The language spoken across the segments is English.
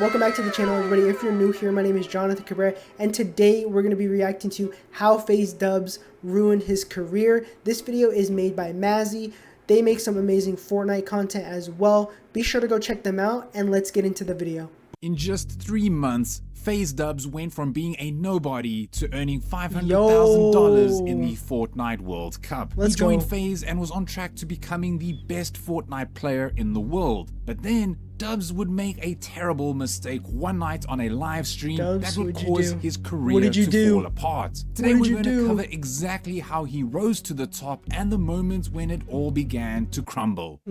Welcome back to the channel, everybody. If you're new here, my name is Jonathan Cabrera, and today we're going to be reacting to how Faze Dubs ruined his career. This video is made by Mazzy. They make some amazing Fortnite content as well. Be sure to go check them out, and let's get into the video. In just 3 months, Faze Dubs went from being a nobody to earning $500,000 in the Fortnite World Cup. He joined Faze and was on track to becoming the best Fortnite player in the world. But then, Dubs would make a terrible mistake one night on a live stream that would cause his career to fall apart. Today we're going to cover exactly how he rose to the top and the moments when it all began to crumble.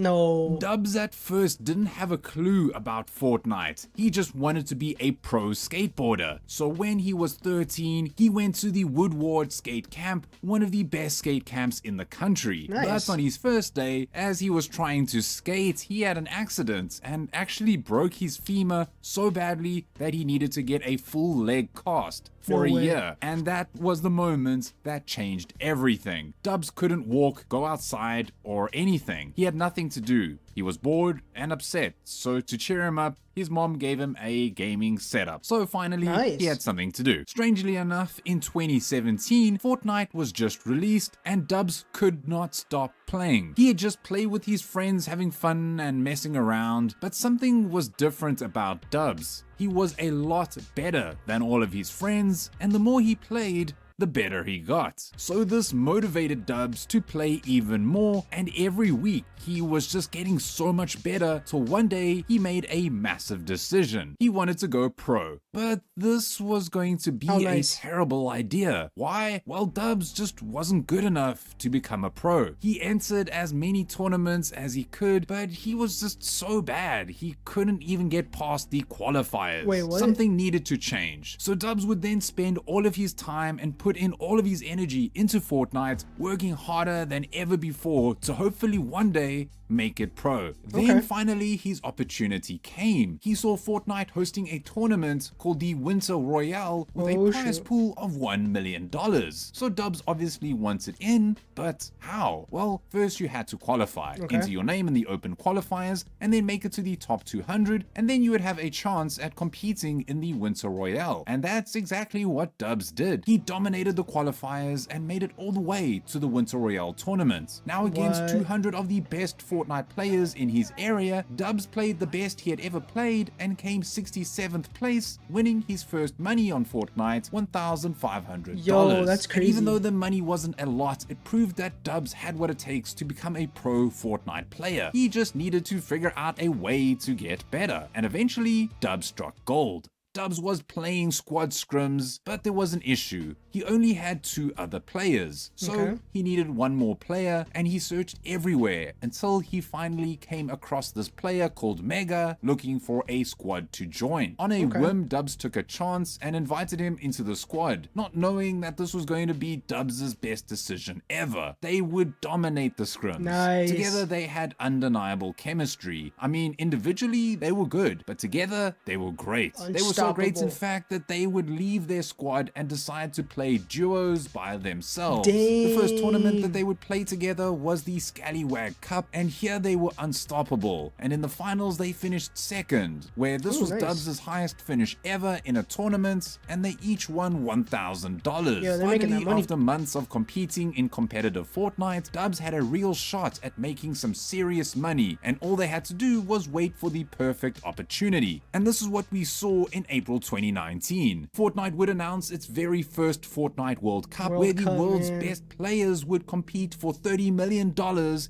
Dubs at first didn't have a clue about Fortnite. He just wanted to be a pro skateboarder. So when he was 13, he went to the Woodward skate camp, one of the best skate camps in the country. But on his first day, as he was trying to skate, he had an accident and actually broke his femur so badly that he needed to get a full leg cast for a year. And that was the moment that changed everything. Dubs couldn't walk, go outside, or anything. He had nothing to do. He was bored and upset, so to cheer him up, his mom gave him a gaming setup. So finally, he had something to do. Strangely enough, in 2017, Fortnite was just released and Dubs could not stop playing. He had just played with his friends, having fun and messing around, but something was different about Dubs. He was a lot better than all of his friends, and the more he played, the better he got. So this motivated Dubs to play even more, and every week he was just getting so much better till one day he made a massive decision. He wanted to go pro, but this was going to be a terrible idea. Why? Well, Dubs just wasn't good enough to become a pro. He entered as many tournaments as he could, but he was just so bad he couldn't even get past the qualifiers. Something needed to change. So Dubs would then spend all of his time and put in all of his energy into Fortnite, working harder than ever before to hopefully one day make it pro. Then finally his opportunity came. He saw Fortnite hosting a tournament called the Winter Royale with a prize pool of $1 million. So Dubs obviously wanted in, but how? Well, first you had to qualify, enter your name in the open qualifiers, and then make it to the top 200, and then you would have a chance at competing in the Winter Royale. And that's exactly what Dubs did. He dominated the qualifiers and made it all the way to the Winter Royale tournament. Now against 200 of the best Fortnite players in his area, Dubs played the best he had ever played and came 67th place, winning his first money on Fortnite, $1,500. Yo, that's crazy. And even though the money wasn't a lot, it proved that Dubs had what it takes to become a pro Fortnite player. He just needed to figure out a way to get better, and eventually Dubs struck gold. Dubs was playing squad scrims, but there was an issue. He only had 2 other players, so he needed 1 more player, and he searched everywhere until he finally came across this player called Mega looking for a squad to join. On a whim, Dubs took a chance and invited him into the squad, not knowing that this was going to be Dubs' best decision ever. They would dominate the scrims. Together they had undeniable chemistry. I mean, individually they were good, but together they were great. They were so great, in fact, that they would leave their squad and decide to play duos by themselves. The first tournament that they would play together was the Scallywag Cup, and here they were unstoppable. And in the finals, they finished second, where this was Dubs' highest finish ever in a tournament, and they each won $1,000. Finally, after months of competing in competitive Fortnite, Dubs had a real shot at making some serious money, and all they had to do was wait for the perfect opportunity. And this is what we saw in April 2019. Fortnite would announce its very first Fortnite World Cup, where the world's best players would compete for $30 million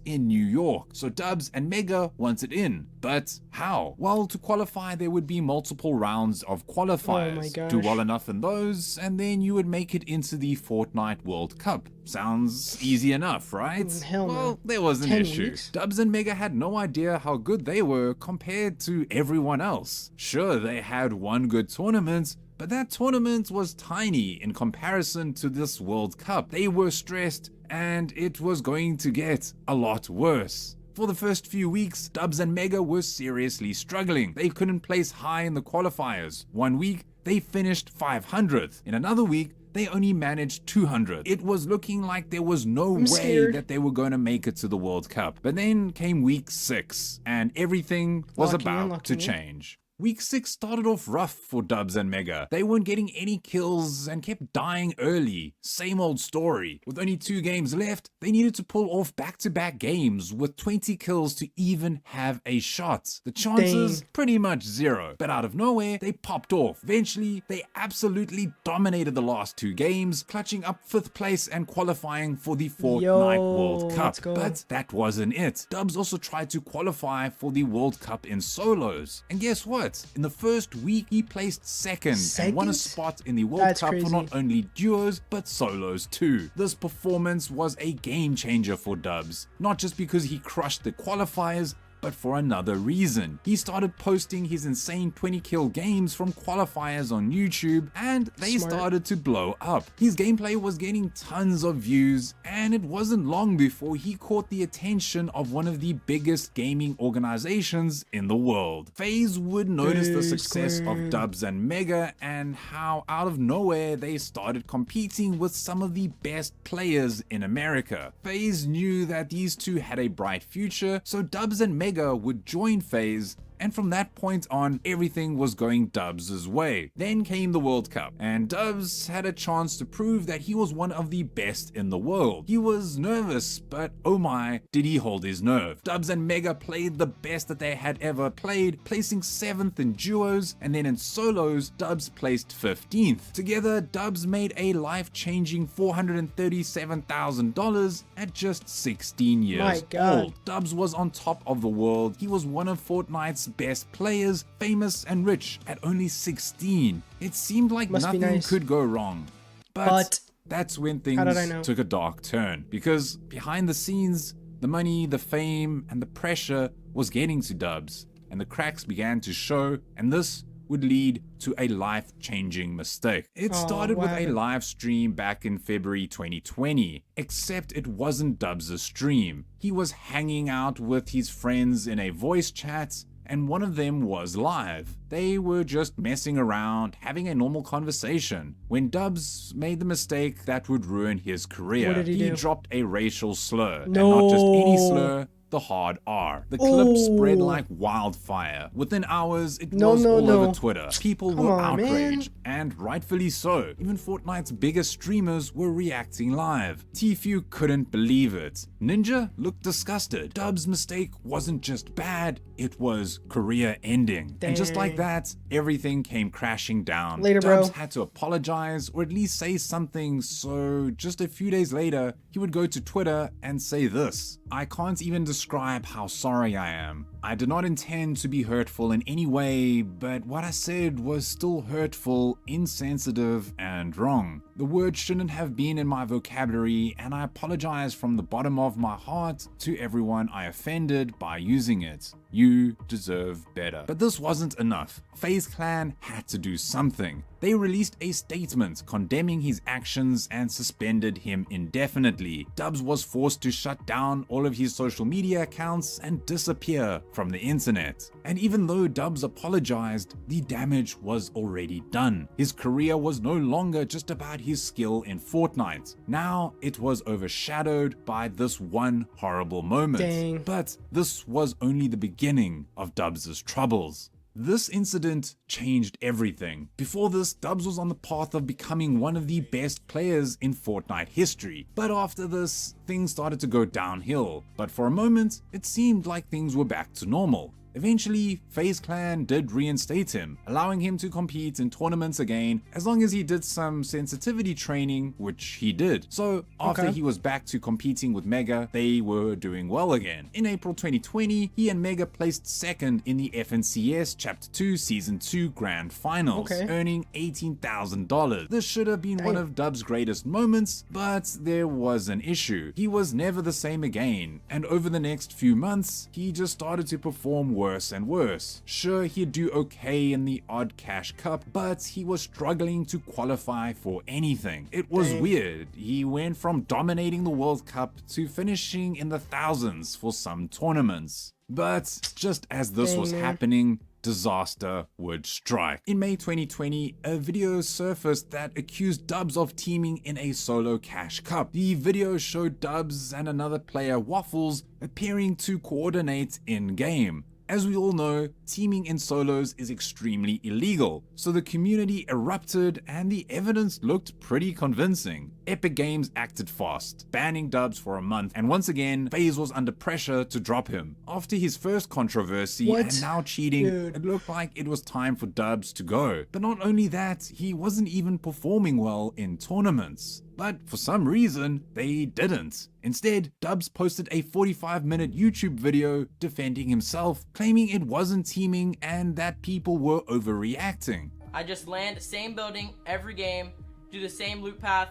in New York. So Dubs and Mega wanted in. But how? Well, to qualify, there would be multiple rounds of qualifiers. Do well enough in those, and then you would make it into the Fortnite World Cup. Sounds easy enough, right? Well, there was an issue. Dubs and Mega had no idea how good they were compared to everyone else. Sure, they had one good tournament, but that tournament was tiny in comparison to this World Cup. They were stressed, and it was going to get a lot worse. For the first few weeks, Dubs and Mega were seriously struggling. They couldn't place high in the qualifiers. One week, they finished 500th. In another week, they only managed 200. It was looking like there was no way that they were going to make it to the World Cup. But then came week 6, and everything was about to change. Week 6 started off rough for Dubs and Mega. They weren't getting any kills and kept dying early. Same old story. With only 2 games left, they needed to pull off back-to-back games with 20 kills to even have a shot. The chances, pretty much zero. But out of nowhere, they popped off. Eventually, they absolutely dominated the last 2 games, clutching up 5th place and qualifying for the Fortnite World Cup. But that wasn't it. Dubs also tried to qualify for the World Cup in solos. And guess what? In the first week, he placed second and won a spot in the World Cup for not only duos, but solos too. This performance was a game changer for Dubs, not just because he crushed the qualifiers, but for another reason. He started posting his insane 20 kill games from qualifiers on YouTube, and they started to blow up. His gameplay was getting tons of views, and it wasn't long before he caught the attention of one of the biggest gaming organizations in the world. Faze would notice the success of Dubs and Mega and how out of nowhere they started competing with some of the best players in America. Faze knew that these two had a bright future, so Dubs and Mega would join Faze, and from that point on, everything was going Dubs' way. Then came the World Cup, and Dubs had a chance to prove that he was one of the best in the world. He was nervous, but oh my, did he hold his nerve. Dubs and Mega played the best that they had ever played, placing 7th in duos, and then in solos, Dubs placed 15th. Together, Dubs made a life-changing $437,000 at just 16 years old. Dubs was on top of the world. He was one of Fortnite's best players, famous and rich at only 16. It seemed like nothing could go wrong. But that's when things took a dark turn, because behind the scenes, the money, the fame, and the pressure was getting to Dubs, and the cracks began to show, and this would lead to a life-changing mistake. It started with a live stream back in February 2020, except it wasn't Dubs' stream. He was hanging out with his friends in a voice chat, and one of them was live. They were just messing around, having a normal conversation, when Dubs made the mistake that would ruin his career. What did he do? Dropped a racial slur, and not just any slur, the hard R. The clip spread like wildfire. Within hours, it was all over Twitter. People were outraged, and rightfully so. Even Fortnite's biggest streamers were reacting live. Tfue couldn't believe it. Ninja looked disgusted. Dubs' mistake wasn't just bad, it was career ending. And just like that, everything came crashing down. Dubs had to apologize, or at least say something, so just a few days later, he would go to Twitter and say this: "I can't even describe how sorry I am. I did not intend to be hurtful in any way, but what I said was still hurtful, insensitive, and wrong. The word shouldn't have been in my vocabulary, and I apologize from the bottom of my heart to everyone I offended by using it. You deserve better." But this wasn't enough. Faze Clan had to do something. They released a statement condemning his actions and suspended him indefinitely. Dubs was forced to shut down all of his social media accounts and disappear from the internet. And even though Dubs apologized, the damage was already done. His career was no longer just about his skill in Fortnite. Now it was overshadowed by this one horrible moment. But this was only the beginning of Dubs' troubles. This incident changed everything. Before this, Dubs was on the path of becoming one of the best players in Fortnite history. But after this, things started to go downhill. But for a moment, it seemed like things were back to normal. Eventually, Faze Clan did reinstate him, allowing him to compete in tournaments again as long as he did some sensitivity training, which he did. So after he was back to competing with Mega, they were doing well again. In April 2020, he and Mega placed second in the FNCS Chapter 2 Season 2 Grand Finals, earning $18,000. This should have been one of Dubs' greatest moments, but there was an issue. He was never the same again, and over the next few months, he just started to perform worse and worse. Sure, he'd do okay in the odd cash cup, but he was struggling to qualify for anything. It was weird. He went from dominating the World Cup to finishing in the thousands for some tournaments. But just as this was happening, disaster would strike. In May 2020, a video surfaced that accused Dubs of teaming in a solo cash cup. The video showed Dubs and another player, Waffles, appearing to coordinate in-game. As we all know, teaming in solos is extremely illegal, so the community erupted and the evidence looked pretty convincing. Epic Games acted fast, banning Dubs for a month, and once again, Faze was under pressure to drop him. After his first controversy and now cheating, it looked like it was time for Dubs to go. But not only that, he wasn't even performing well in tournaments. But for some reason, they didn't. Instead, Dubs posted a 45-minute YouTube video defending himself, claiming it wasn't teaming and that people were overreacting. I just land same building every game, do the same loop path,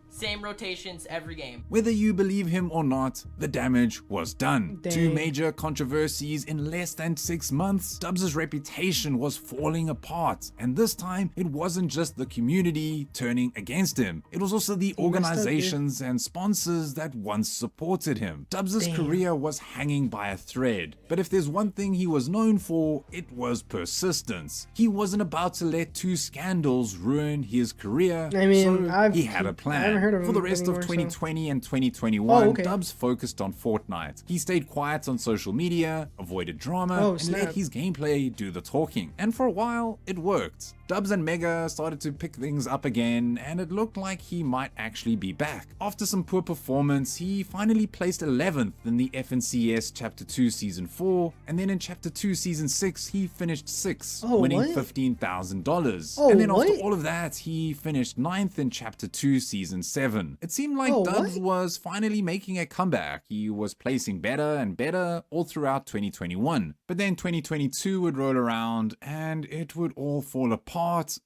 same rotations every game. Whether you believe him or not, the damage was done. Dang. 2 major controversies in less than 6 months. Dubs' reputation was falling apart, and this time it wasn't just the community turning against him. It was also the organizations and sponsors that once supported him. Dubs' career was hanging by a thread, but if there's one thing he was known for, it was persistence. He wasn't about to let 2 scandals ruin his career, I mean, so he had a plan. For the rest of 2020 and 2021, Dubs focused on Fortnite. He stayed quiet on social media, avoided drama, and let his gameplay do the talking. And for a while, it worked. Dubs and Mega started to pick things up again, and it looked like he might actually be back. After some poor performance, he finally placed 11th in the FNCS Chapter 2 Season 4, and then in Chapter 2 Season 6, he finished 6th, winning $15,000. And then after all of that, he finished 9th in Chapter 2 Season 7. It seemed like Dubs was finally making a comeback. He was placing better and better all throughout 2021. But then 2022 would roll around, and it would all fall apart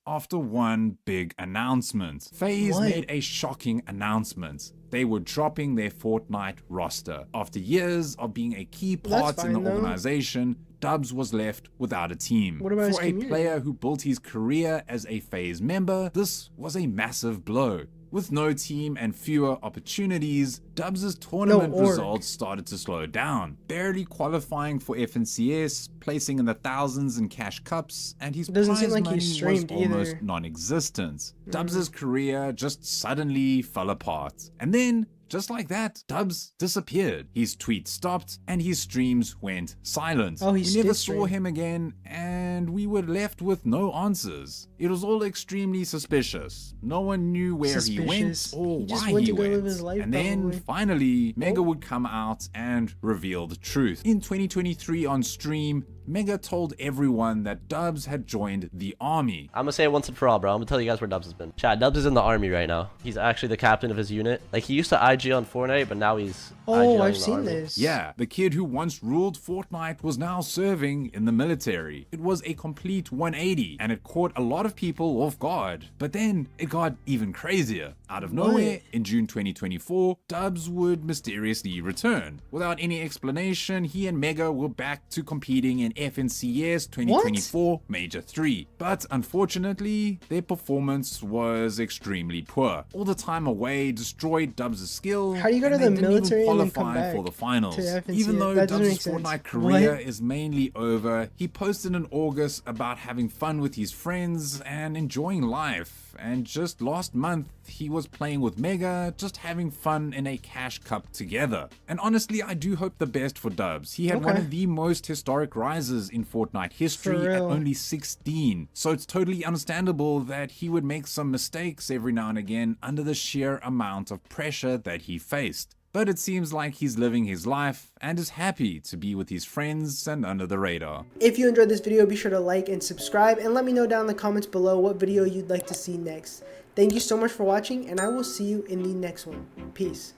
after one big announcement. Faze made a shocking announcement. They were dropping their Fortnite roster. After years of being a key part in the organization, Dubs was left without a team. For a player who built his career as a Faze member, this was a massive blow. With no team and fewer opportunities, Dubs' tournament results started to slow down, barely qualifying for FNCS, placing in the thousands in cash cups, and his prize money was almost non-existent. Dubs' career just suddenly fell apart. And then, just like that, Dubs disappeared. His tweets stopped and his streams went silent. We never saw him again, and we were left with no answers. It was all extremely suspicious. No one knew where he went or why he went. And then finally, Mega would come out and reveal the truth. In 2023 on stream, Mega told everyone that Dubs had joined the army. I'm gonna say it once and for all, bro. I'm gonna tell you guys where Dubs has been. Chat, Dubs is in the army right now. He's actually the captain of his unit. Like, he used to IG on Fortnite, but now he's IG I've seen this. Yeah, the kid who once ruled Fortnite was now serving in the military. It was a complete 180, and it caught a lot of people off guard. But then it got even crazier. Out of nowhere, in June 2024, Dubs would mysteriously return. Without any explanation, he and Mega were back to competing in FNCS 2024 Major 3. But unfortunately, their performance was extremely poor. All the time away destroyed Dubs' skill. How do you go to the military and then come qualify back for the finals? to Even though Dubs' Fortnite career What? is mainly over, he posted in August about having fun with his friends and enjoying life. And just last month, he was playing with Mega, just having fun in a cash cup together. And honestly, I do hope the best for Dubs. He had one of the most historic rises in Fortnite history at only 16. So it's totally understandable that he would make some mistakes every now and again under the sheer amount of pressure that he faced. But it seems like he's living his life and is happy to be with his friends and under the radar. If you enjoyed this video, be sure to like and subscribe, and let me know down in the comments below what video you'd like to see next. Thank you so much for watching, and I will see you in the next one. Peace.